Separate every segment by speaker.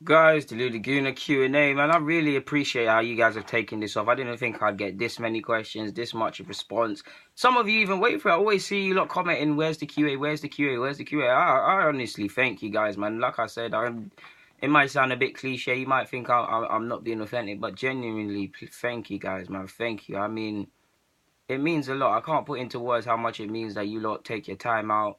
Speaker 1: Guys, the Laguna Q&A, man, I really appreciate how you guys have taken this off. I didn't think I'd get this many questions, this much of response. Some of you even wait for it. I always see you lot commenting, where's the QA, where's the QA, where's the QA? I honestly thank you guys, man. Like I said, it might sound a bit cliche. You might think I'm not being authentic, but genuinely, thank you guys, man. Thank you. I mean, it means a lot. I can't put into words how much it means that you lot take your time out,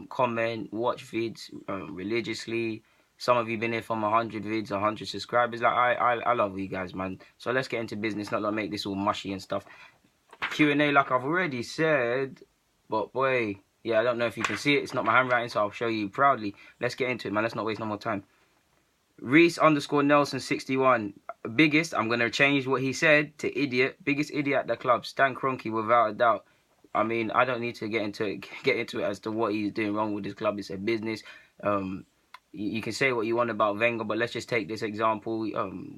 Speaker 1: comment, watch vids religiously. Some of you been here from 100 vids, 100 subscribers. Like I love you guys, man. So let's get into business. Not like make this all mushy and stuff. Q&A, like I've already said, but boy, yeah, I don't know if you can see it. It's not my handwriting, so I'll show you proudly. Let's get into it, man. Let's not waste no more time. Reese_Nelson61. Biggest, I'm going to change what he said to idiot. Biggest idiot at the club. Stan Kroenke, without a doubt. I mean, I don't need to get into it as to what he's doing wrong with his club. It's a business. You can say what you want about Wenger, but let's just take this example.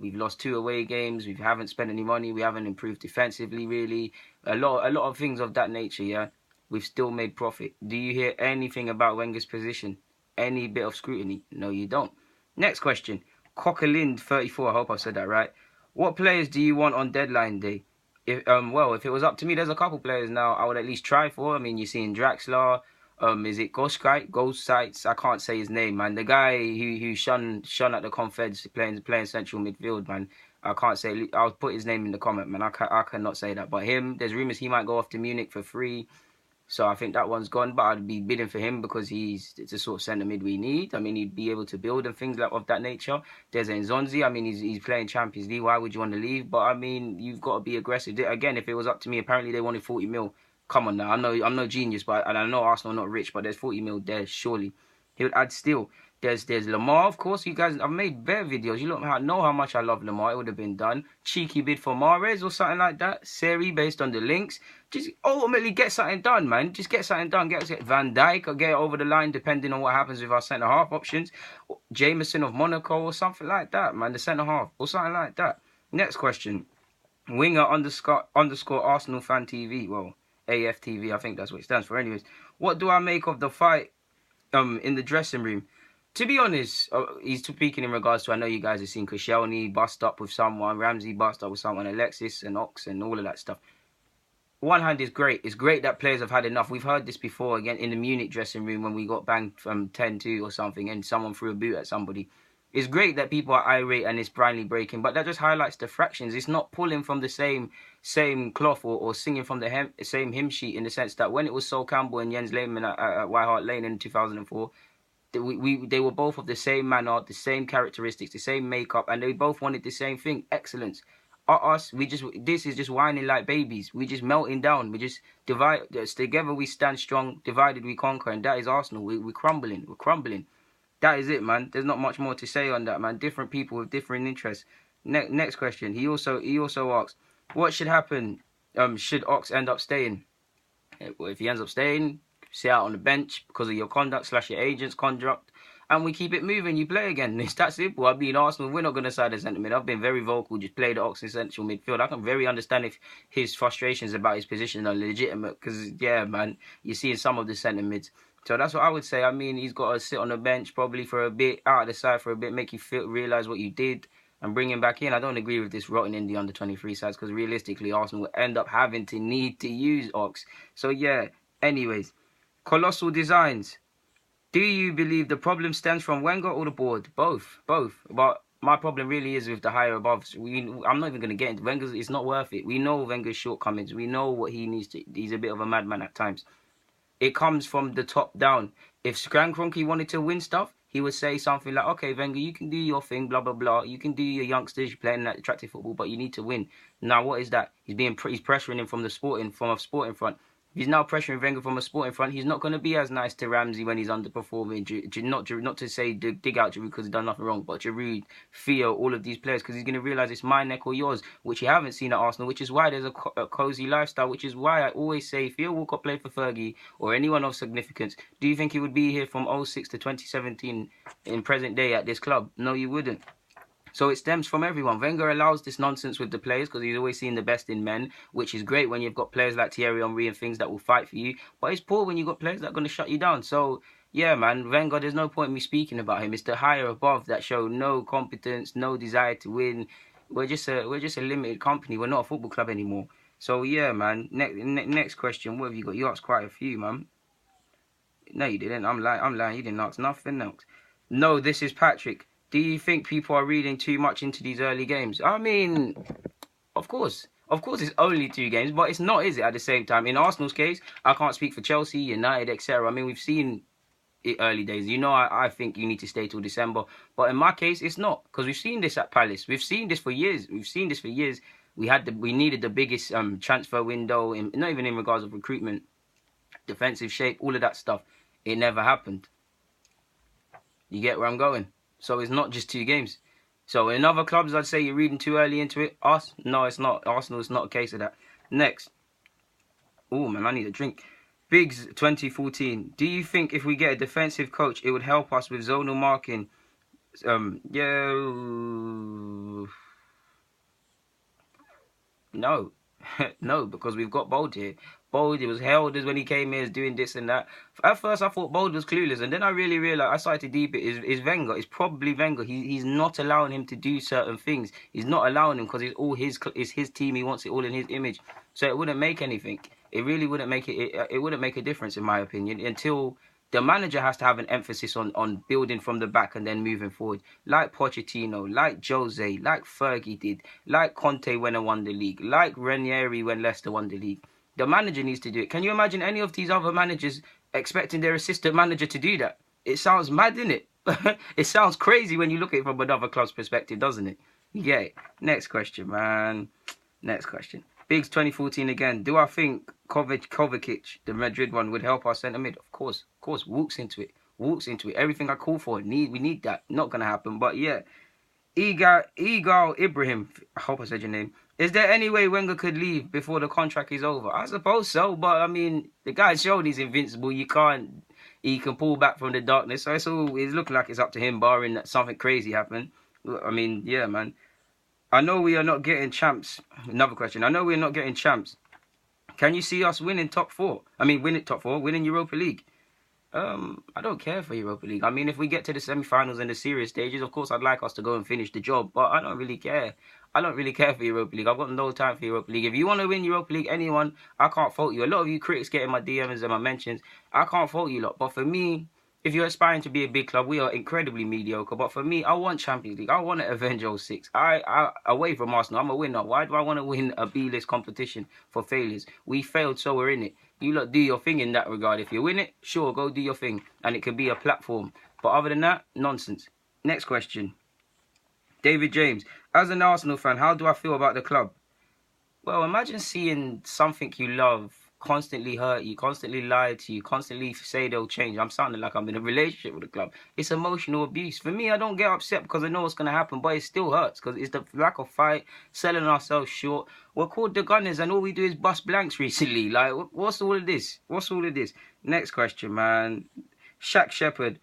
Speaker 1: We've lost 2 away games. We haven't spent any money. We haven't improved defensively, really. A lot of things of that nature, yeah. We've still made profit. Do you hear anything about Wenger's position? Any bit of scrutiny? No, you don't. Next question. Cockalind34, I hope I said that right. What players do you want on deadline day? Well, if it was up to me, there's a couple players now I would at least try for. I mean, you're seeing Draxler. Is it Ghostsites? I can't say his name, man. The guy who shone at the Confeds playing central midfield, man. I can't say. I'll put his name in the comment, man. I cannot say that. But him, there's rumours he might go off to Munich for free. So I think that one's gone, but I'd be bidding for him because it's a sort of centre mid we need. I mean, he'd be able to build and things like of that nature. There's Nzonzi. I mean, he's playing Champions League. Why would you want to leave? But I mean, you've got to be aggressive. Again, if it was up to me, apparently they wanted 40 mil. Come on now, I'm no genius, but and I know Arsenal are not rich, but there's 40 mil there surely. He would add still. There's Lamar, of course. You guys, I've made bare videos. You know how much I love Lamar. It would have been done. Cheeky bid for Mahrez or something like that. Seri based on the links. Just ultimately get something done, man. Just get something done. Get Van Dijk or get it over the line, depending on what happens with our centre half options. Jameson of Monaco or something like that, man. The centre half or something like that. Next question. Winger _ Arsenal fan TV. Well, AFTV. I think that's what it stands for. Anyways, what do I make of the fight in the dressing room? To be honest, he's speaking in regards to, I know you guys have seen Koscielny bust up with someone, Ramsey bust up with someone, Alexis and Ox and all of that stuff. One hand is great. It's great that players have had enough. We've heard this before, again, in the Munich dressing room when we got banged from 10-2 or something and someone threw a boot at somebody. It's great that people are irate and it's blindly breaking, but that just highlights the fractions. It's not pulling from the same cloth or singing from the same hymn sheet, in the sense that when it was Sol Campbell and Jens Lehmann at White Hart Lane in 2004, they were both of the same manner, the same characteristics, the same makeup, and they both wanted the same thing: excellence. This is just whining like babies. We just melting down. We just divide. Together we stand strong. Divided we conquer, and that is Arsenal. We're crumbling. We're crumbling. That is it, man. There's not much more to say on that, man. Different people with different interests. Next question. He also asked, what should happen? Should Ox end up staying? Well, if he ends up staying, sit out on the bench because of your conduct / your agent's conduct, and we keep it moving. You play again. It's that simple. I mean, Arsenal, we're not going to side the centre mid. I've been very vocal. Just play the Ox in central midfield. I can very understand if his frustrations about his position are legitimate because, yeah, man, you're seeing some of the centre mids. So that's what I would say. I mean, he's got to sit on the bench probably for a bit, out of the side for a bit, make you realise what you did and bring him back in. I don't agree with this rotting in the under-23 sides because realistically, Arsenal will end up having to need to use Ox. So, yeah, anyways. Colossal Designs. Do you believe the problem stems from Wenger or the board? Both. But my problem really is with the higher above. I'm not even going to get into Wenger's. It's not worth it. We know Wenger's shortcomings. We know what he needs to. He's a bit of a madman at times. It comes from the top down. If Stan Kroenke wanted to win stuff, he would say something like, okay, Wenger, you can do your thing, blah, blah, blah. You can do your youngsters, you're playing that attractive football, but you need to win. Now, what is that? He's pressuring him from a sporting front. If he's now pressuring Wenger from a sporting front, he's not going to be as nice to Ramsey when he's underperforming. Not to say dig out Giroud because he's done nothing wrong, but Giroud, Theo, all of these players, because he's going to realise it's my neck or yours, which you haven't seen at Arsenal, which is why there's a cosy lifestyle, which is why I always say, if Theo Walcott played for Fergie or anyone of significance, do you think he would be here from 06 to 2017 in present day at this club? No, you wouldn't. So it stems from everyone. Wenger allows this nonsense with the players because he's always seen the best in men, which is great when you've got players like Thierry Henry and things that will fight for you. But it's poor when you've got players that are going to shut you down. So yeah, man, Wenger, there's no point in me speaking about him. It's the higher above that show no competence, no desire to win. We're just a limited company. We're not a football club anymore. So yeah, man. Next question. What have you got? You asked quite a few, man. No, you didn't. I'm lying. I'm lying. You didn't ask nothing else. No, this is Patrick. Do you think people are reading too much into these early games? I mean, of course. Of course, it's only 2 games, but it's not, is it, at the same time? In Arsenal's case, I can't speak for Chelsea, United, etc. I mean, we've seen it early days. You know, I think you need to stay till December. But in my case, it's not. Because we've seen this at Palace. We've seen this for years. We needed the biggest transfer window, not even in regards of recruitment, defensive shape, all of that stuff. It never happened. You get where I'm going? So it's not just 2 games. So in other clubs, I'd say you're reading too early into it. Us? No, it's not. Arsenal is not a case of that. Next. Oh, man, I need a drink. Biggs 2014. Do you think if we get a defensive coach, it would help us with zonal marking? Yeah. No. No, because we've got Bold here. Bold, it was held as when he came here, is doing this and that. At first, I thought Bold was clueless, and then I really realized, I started to deep it, is Wenger. It's probably Wenger. He's not allowing him to do certain things. He's not allowing him because it's his team. He wants it all in his image. So it wouldn't make anything. It really wouldn't make it wouldn't make a difference, in my opinion, until the manager has to have an emphasis on building from the back and then moving forward. Like Pochettino, like Jose, like Fergie did, like Conte when he won the league, like Ranieri when Leicester won the league. The manager needs to do it. Can you imagine any of these other managers expecting their assistant manager to do that? It sounds mad, innit? It sounds crazy when you look at it from another club's perspective, doesn't it? Yeah. Next question, man. Next question. Biggs 2014 again. Do I think Kovacic, the Madrid one, would help our centre mid? Of course. Walks into it. Everything I call for. We need that. Not gonna happen. But yeah. Egal Ibrahim. I hope I said your name. Is there any way Wenger could leave before the contract is over? I suppose so, but I mean, the guy's showed he's invincible. He can pull back from the darkness. So it's looking like it's up to him, barring that something crazy happen. I mean, yeah, man. I know we are not getting champs. Another question. I know we're not getting champs. Can you see us winning top 4? I mean, winning Europa League. I don't care for Europa League. I mean, if we get to the semi-finals and the serious stages, of course, I'd like us to go and finish the job. But I don't really care. I don't really care for Europa League. I've got no time for Europa League. If you want to win Europa League, anyone, I can't fault you. A lot of you critics get in my DMs and my mentions. I can't fault you lot. But for me, if you're aspiring to be a big club, we are incredibly mediocre. But for me, I want Champions League. I want to avenge 06. I away from Arsenal, I'm a winner. Why do I want to win a B-list competition for failures? We failed, so we're in it. You lot do your thing in that regard. If you win it, sure, go do your thing. And it can be a platform. But other than that, nonsense. Next question. David James. As an Arsenal fan, how do I feel about the club? Well, imagine seeing something you love constantly hurt you, constantly lie to you, constantly say they'll change. I'm sounding like I'm in a relationship with the club. It's emotional abuse. For me, I don't get upset because I know what's going to happen, but it still hurts because it's the lack of fight, selling ourselves short. We're called the Gunners and all we do is bust blanks recently. Like, what's all of this? Next question, man. Shaq Shepherd.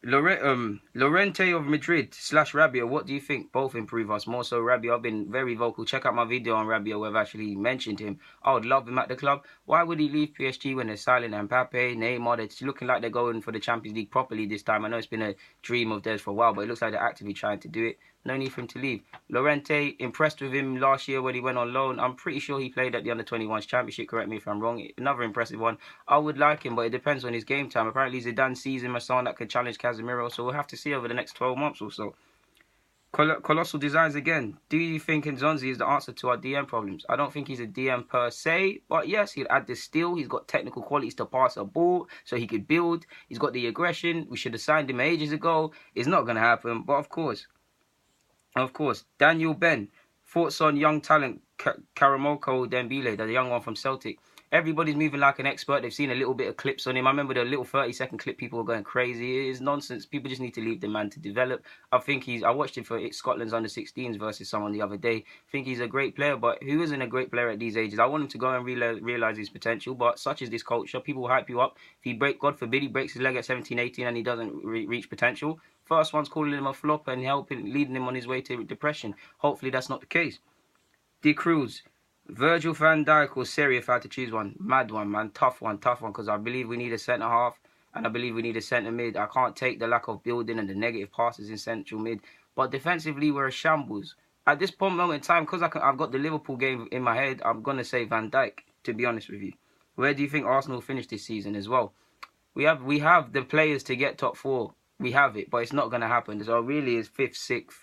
Speaker 1: Lorente of Madrid / Rabiot, what do you think? Both improve us. More so Rabiot. I've been very vocal. Check out my video on Rabiot where I've actually mentioned him. I would love him at the club. Why would he leave PSG when they're silent? Mbappe, Neymar, they're looking like they're going for the Champions League properly this time. I know it's been a dream of theirs for a while, but it looks like they're actively trying to do it. No need for him to leave. Lorente, impressed with him last year when he went on loan. I'm pretty sure he played at the Under-21s Championship. Correct me if I'm wrong. Another impressive one. I would like him, but it depends on his game time. Apparently, Zidane sees him as someone that could challenge Casemiro, so we'll have to see over the next 12 months or so. Colossal Designs again. Do you think Nzonzi is the answer to our DM problems? I don't think he's a DM per se, but yes, he'll add the steal. He's got technical qualities to pass a ball, so he could build. He's got the aggression. We should have signed him ages ago. It's not going to happen, but of course, Daniel Ben, thoughts on young talent, Karamoko Dembele, the young one from Celtic. Everybody's moving like an expert. They've seen a little bit of clips on him. I remember the little 30-second clip, people were going crazy. It is nonsense. People just need to leave the man to develop. I watched him for Scotland's under-16s versus someone the other day. I think he's a great player, but who isn't a great player at these ages? I want him to go and realise his potential, but such is this culture. People hype you up. If he God forbid, he breaks his leg at 17, 18 and he doesn't reach potential. First one's calling him a flop and leading him on his way to depression. Hopefully that's not the case. D. Cruz. Virgil van Dijk or Seri if I had to choose one. Mad one, man. Tough one. Because I believe we need a centre-half. and I believe we need a centre mid. I can't take the lack of building and the negative passes in central mid, but defensively we're a shambles. At this moment in time, because I've got the Liverpool game in my head, I'm going to say Van Dijk, to be honest with you. Where do you think Arsenal finished this season as well? We have the players to get top 4. We have it, but it's not going to happen. So really it's 5th, 6th.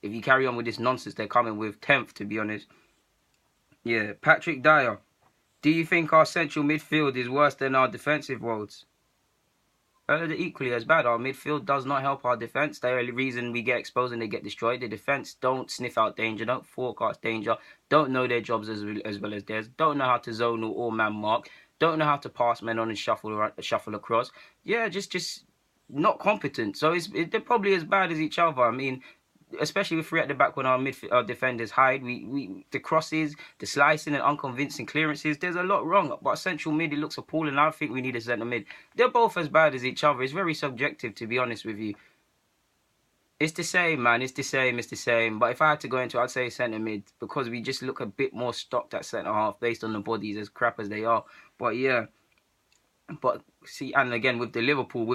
Speaker 1: If you carry on with this nonsense, they're coming with 10th, to be honest. Yeah, Patrick Dyer. Do you think our central midfield is worse than our defensive woes? They're equally as bad. Our midfield does not help our defence. They're the reason we get exposed and they get destroyed. The defence don't sniff out danger, don't forecast danger, don't know their jobs as well as theirs, don't know how to zonal or man mark, don't know how to pass men on and shuffle across. Yeah, just not competent. So they're probably as bad as each other. I mean, especially with 3 at the back when our defenders hide, the crosses, the slicing and unconvincing clearances, there's a lot wrong. But central mid, it looks appalling. I think we need a centre mid. They're both as bad as each other. It's very subjective, to be honest with you. It's the same, man. It's the same. But if I had to go into it, I'd say centre mid, because we just look a bit more stocked at centre half based on the bodies, as crap as they are. But yeah. But see, and again with the Liverpool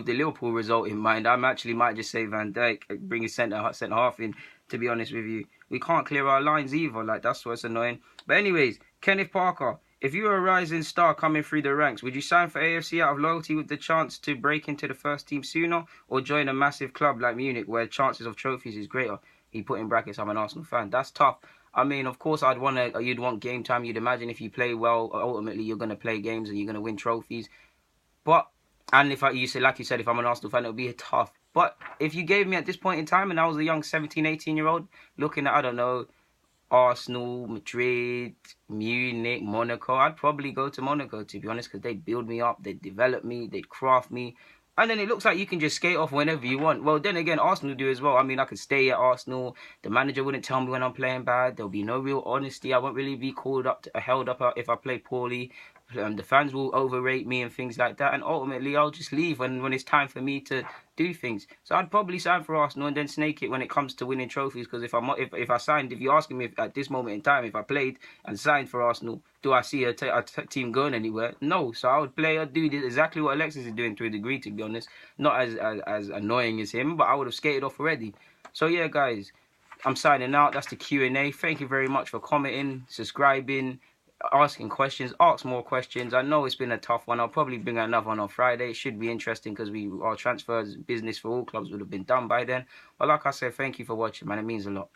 Speaker 1: result in mind, I actually might just say Van Dijk, bring his centre half in. To be honest with you, we can't clear our lines either. Like, that's what's annoying. But anyways, Kenneth Parker, if you were a rising star coming through the ranks, would you sign for AFC out of loyalty with the chance to break into the first team sooner, or join a massive club like Munich where chances of trophies is greater? He put in brackets, I'm an Arsenal fan. That's tough. I mean, of course, you'd want game time. You'd imagine if you play well, ultimately you're going to play games and you're going to win trophies. But, and if if I'm an Arsenal fan, it would be tough. But if you gave me at this point in time, and I was a young 17, 18-year-old, looking at, I don't know, Arsenal, Madrid, Munich, Monaco, I'd probably go to Monaco, to be honest, because they'd build me up, they'd develop me, they'd craft me. And then it looks like you can just skate off whenever you want. Well, then again, Arsenal do as well. I mean, I could stay at Arsenal. The manager wouldn't tell me when I'm playing bad. There'll be no real honesty. I won't really be held up if I play poorly. The fans will overrate me and things like that. And ultimately, I'll just leave when it's time for me to do things. So I'd probably sign for Arsenal and then snake it when it comes to winning trophies. Because if you're asking me at this moment in time, if I played and signed for Arsenal, do I see a team going anywhere? No. So I'd do exactly what Alexis is doing to a degree, to be honest. Not as annoying as him, but I would have skated off already. So yeah, guys, I'm signing out. That's the Q&A. Thank you very much for commenting, subscribing, asking questions. Ask more questions. I know it's been a tough one. I'll probably bring another one on Friday. It should be interesting because our transfers business for all clubs would have been done by then. But like I said, thank you for watching, man. It means a lot.